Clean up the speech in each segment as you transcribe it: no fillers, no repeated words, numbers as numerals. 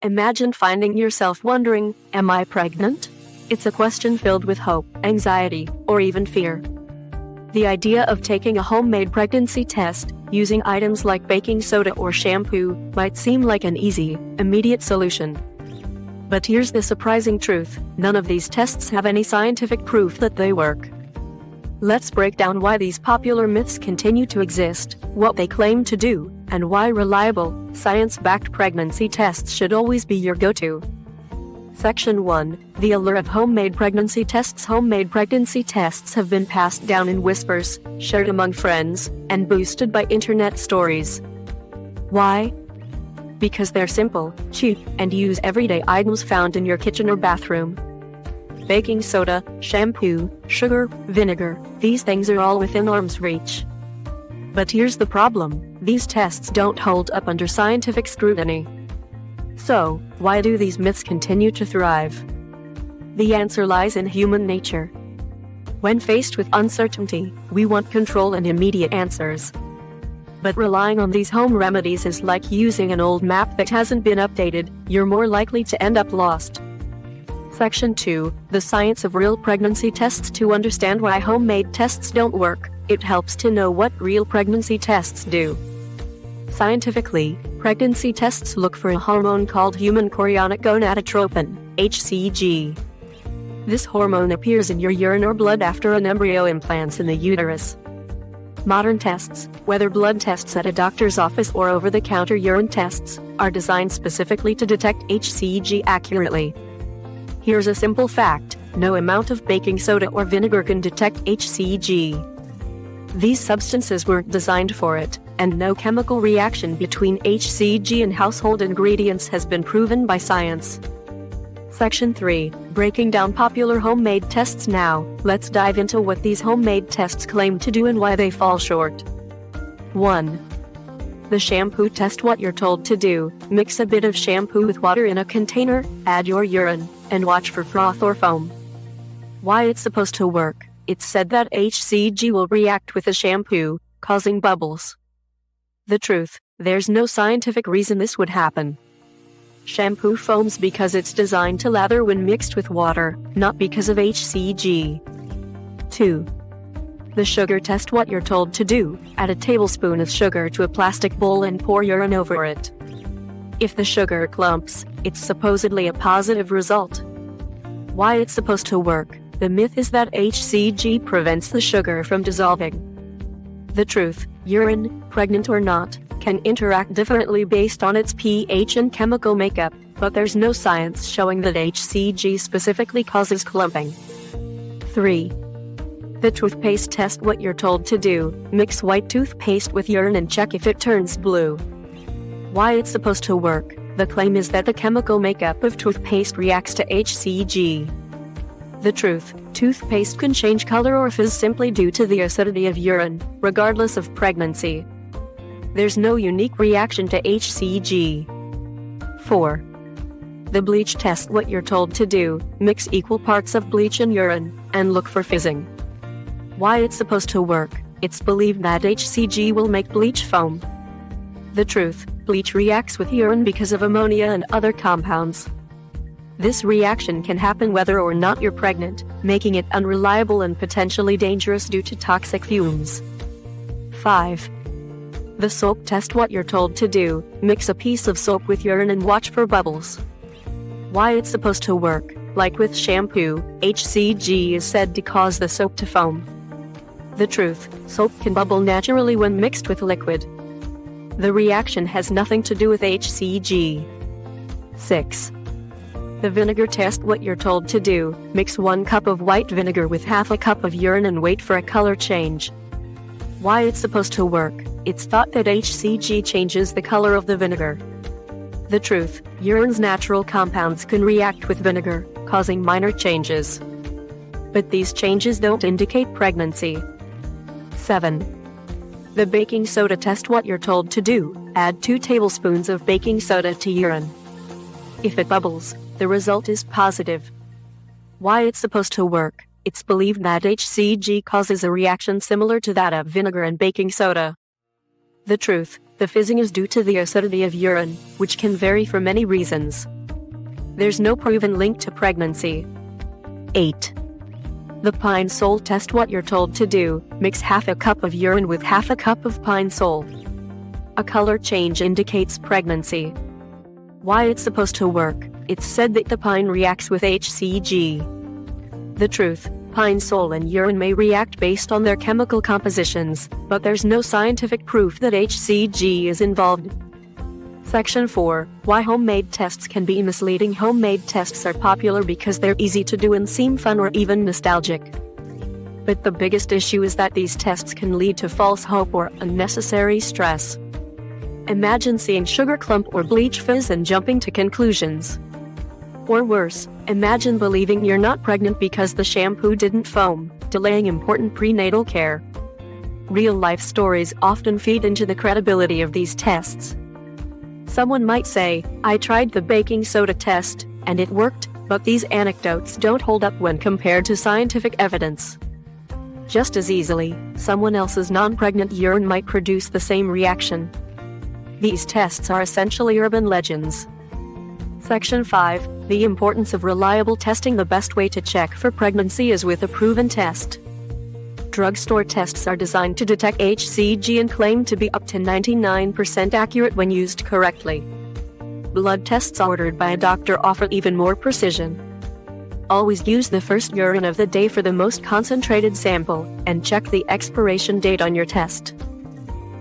Imagine finding yourself wondering, am I pregnant? It's a question filled with hope, anxiety, or even fear. The idea of taking a homemade pregnancy test, using items like baking soda or shampoo, might seem like an easy, immediate solution. But here's the surprising truth: none of these tests have any scientific proof that they work. Let's break down why these popular myths continue to exist, what they claim to do, and why reliable, science-backed pregnancy tests should always be your go-to. Section 1. The allure of homemade pregnancy tests. Homemade pregnancy tests have been passed down in whispers, shared among friends, and boosted by internet stories. Why? Because they're simple, cheap, and use everyday items found in your kitchen or bathroom. Baking soda, shampoo, sugar, vinegar, these things are all within arm's reach. But here's the problem: these tests don't hold up under scientific scrutiny. So, why do these myths continue to thrive? The answer lies in human nature. When faced with uncertainty, we want control and immediate answers. But relying on these home remedies is like using an old map that hasn't been updated. You're more likely to end up lost. Section 2. The science of real pregnancy tests. To understand why homemade tests don't work, it helps to know what real pregnancy tests do. Scientifically, pregnancy tests look for a hormone called human chorionic gonadotropin, HCG. This hormone appears in your urine or blood after an embryo implants in the uterus. Modern tests, whether blood tests at a doctor's office or over-the-counter urine tests, are designed specifically to detect HCG accurately. Here's a simple fact: no amount of baking soda or vinegar can detect HCG. These substances weren't designed for it, and no chemical reaction between HCG and household ingredients has been proven by science. Section 3. Breaking down popular homemade tests. Now, let's dive into what these homemade tests claim to do and why they fall short. 1. The shampoo test. What you're told to do: mix a bit of shampoo with water in a container, add your urine, and watch for froth or foam. Why it's supposed to work: it's said that HCG will react with the shampoo, causing bubbles. The truth: there's no scientific reason this would happen. Shampoo foams because it's designed to lather when mixed with water, not because of HCG. 2. The sugar test. What you're told to do: add a tablespoon of sugar to a plastic bowl and pour urine over it. If the sugar clumps, it's supposedly a positive result. Why it's supposed to work: the myth is that HCG prevents the sugar from dissolving. The truth: urine, pregnant or not, can interact differently based on its pH and chemical makeup, but there's no science showing that HCG specifically causes clumping. 3. The toothpaste test. What you're told to do: mix white toothpaste with urine and check if it turns blue. Why it's supposed to work: the claim is that the chemical makeup of toothpaste reacts to HCG. The truth: toothpaste can change color or fizz simply due to the acidity of urine, regardless of pregnancy. There's no unique reaction to HCG. 4. The bleach test. What you're told to do: mix equal parts of bleach and urine, and look for fizzing. Why it's supposed to work: it's believed that HCG will make bleach foam. The truth: bleach reacts with urine because of ammonia and other compounds. This reaction can happen whether or not you're pregnant, making it unreliable and potentially dangerous due to toxic fumes. 5. The soap test. What you're told to do: mix a piece of soap with urine and watch for bubbles. Why it's supposed to work: like with shampoo, HCG is said to cause the soap to foam. The truth: soap can bubble naturally when mixed with liquid. The reaction has nothing to do with HCG. 6. The vinegar test. What you're told to do: mix 1 cup of white vinegar with half a cup of urine and wait for a color change. Why it's supposed to work: it's thought that HCG changes the color of the vinegar. The truth: urine's natural compounds can react with vinegar, causing minor changes. But these changes don't indicate pregnancy. 7. The baking soda test. What you're told to do: add 2 tablespoons of baking soda to urine. If it bubbles, the result is positive. Why it's supposed to work: it's believed that HCG causes a reaction similar to that of vinegar and baking soda. The truth: The fizzing is due to the acidity of urine, which can vary for many reasons. There's no proven link to pregnancy. 8. The Pine Sol test. What you're told to do: mix half a cup of urine with half a cup of Pine Sol. A color change indicates pregnancy. Why it's supposed to work: it's said that the pine reacts with HCG. The truth: Pine Sol and urine may react based on their chemical compositions, but there's no scientific proof that HCG is involved. Section 4. Why homemade tests can be misleading. Homemade tests are popular because they're easy to do and seem fun or even nostalgic. But the biggest issue is that these tests can lead to false hope or unnecessary stress. Imagine seeing sugar clump or bleach fizz and jumping to conclusions. Or worse, imagine believing you're not pregnant because the shampoo didn't foam, delaying important prenatal care. Real-life stories often feed into the credibility of these tests. Someone might say, "I tried the baking soda test, and it worked," but these anecdotes don't hold up when compared to scientific evidence. Just as easily, someone else's non-pregnant urine might produce the same reaction. These tests are essentially urban legends. Section 5. The importance of reliable testing. The best way to check for pregnancy is with a proven test. Drugstore tests are designed to detect HCG and claim to be up to 99% accurate when used correctly. Blood tests ordered by a doctor offer even more precision. Always use the first urine of the day for the most concentrated sample, and check the expiration date on your test.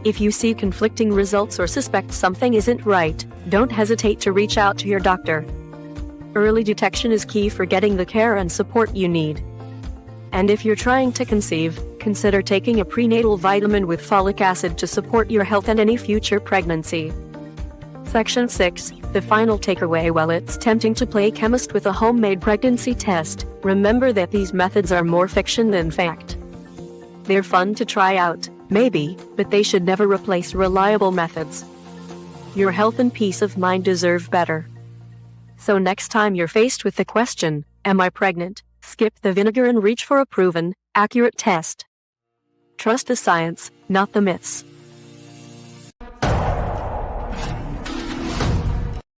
If you see conflicting results or suspect something isn't right, don't hesitate to reach out to your doctor. Early detection is key for getting the care and support you need. And if you're trying to conceive, consider taking a prenatal vitamin with folic acid to support your health and any future pregnancy. Section 6. The final takeaway. While it's tempting to play chemist with a homemade pregnancy test, remember that these methods are more fiction than fact. They're fun to try out, maybe, but they should never replace reliable methods. Your health and peace of mind deserve better. So next time you're faced with the question, "Am I pregnant?" skip the vinegar and reach for a proven, accurate test. Trust the science, not the myths.